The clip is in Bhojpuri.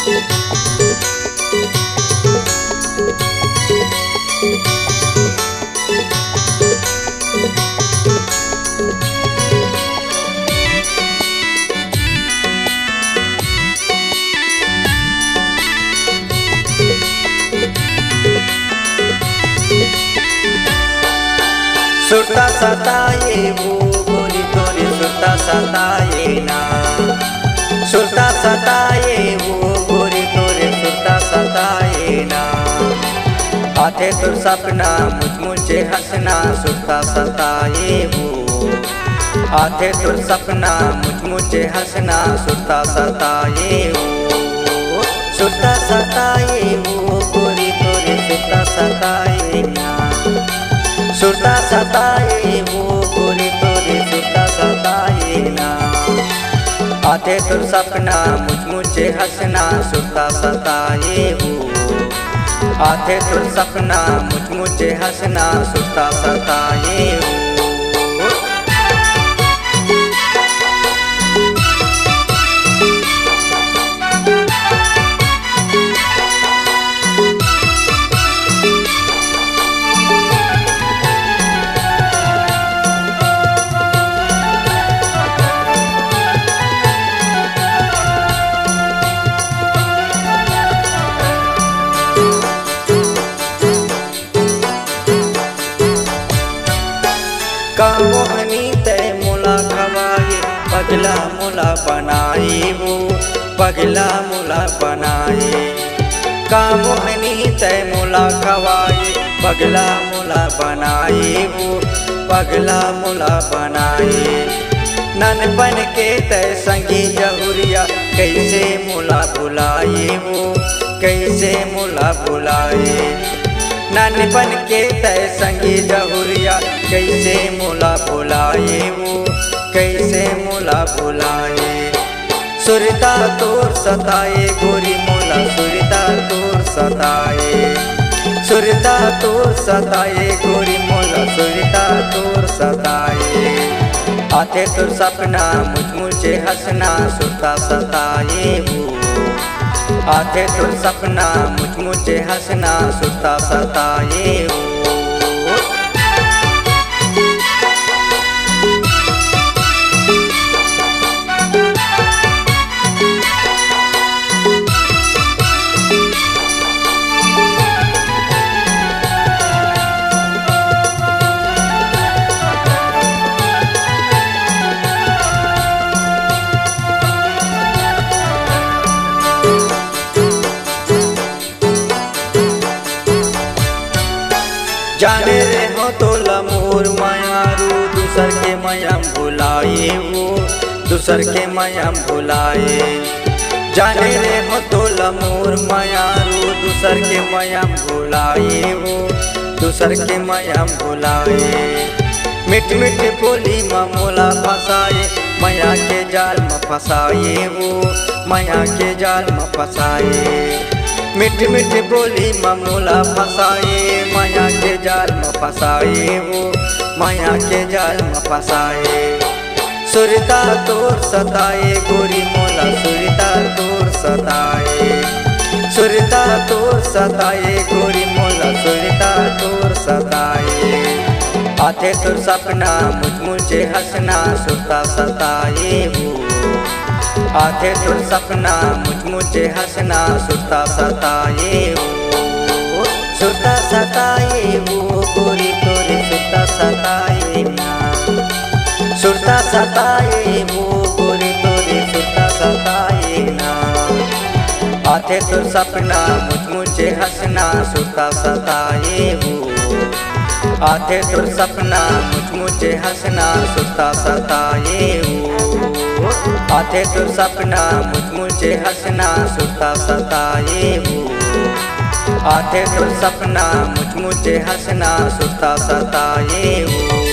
सुरता सताए वो गोरी तोरे सुरता सताए ना, सुरता सताए वो गोरी तोरे सुरता सताए ना। आते तुर सपना मुझे हंसना सुरता सताए वो, आते तुर सपना मुझे हंसना सुरता सताए वो। सुरता सताए वो गोरी तोरे सुरता सताए ना, सुरता सताए वो गोरी तोरे सुरता सताए ना। आते तुर सपना मुझे हंसना सुरता सताए वो, आते तुर सपना मुझे हंसना सुरता सताए वो। कामोहनी तय मुला खवाए पगला मुला बनाए वो, पगला मुला बनाए। कामोहनी तय मुला खवाए पगला मुला बनाए वो, पगला मुला बनाए। ननपन के तय संगी जहुरिया कैसे मुला बुलाए वो, कैसे मुला बुलाए। ननपन के तय संगी जहुरिया कैसे मुला बुलाए वो, कैसे मुला बुलाए। सुरता तोर सताए गोरी मोला सुरता तोर सताए, सुरता तोर सताए गोरी मोला सुरता तोर सताए। आते तुर सपना मुझे हंसना सुरता सताए वो, आते तुर सपना मुझे हंसना सुरता सताए वो। जाने रे हो तो लमोर मायारू दूसर के मयम भुलाए वो, दूसर के मयम भुलाए। जाने रे हो तो लमोर मायारू दूसर के मयम भुलाए वो, दूसर के मयम भुलाए। मिठ मिठ बोली मोला फसाए मया के जाल में फसाए वो, मया के जाल में फसाए। मिठ मिठ बोली मोला फसाए माया के जाल में फसाए वो, माया के जाल में फसाए। सुरता तोर सताए गोरी मोला सुरता तोर सताए, सुरता तोर सताए गोरी मोला सुरता तोर सताए। आते तुर सपना मुझे हंसना सुरता सताए वो, आते तुर सपना मुझे हंसना सुरता सताए वो। सुरता सताए वो गोरी तोरे सुरता सताए ना, सुरता सताए वो गोरी तोरे सुरता सताए ना। आते तुर सपना मुझे हंसना सुरता सताए वो, आते तुर सपना मुझे हंसना सुरता सताए वो। आते तुर सपना मुझे हंसना सुरता सताए वो, आते तुर सपना मुझे हंसना सुरता सताए वो।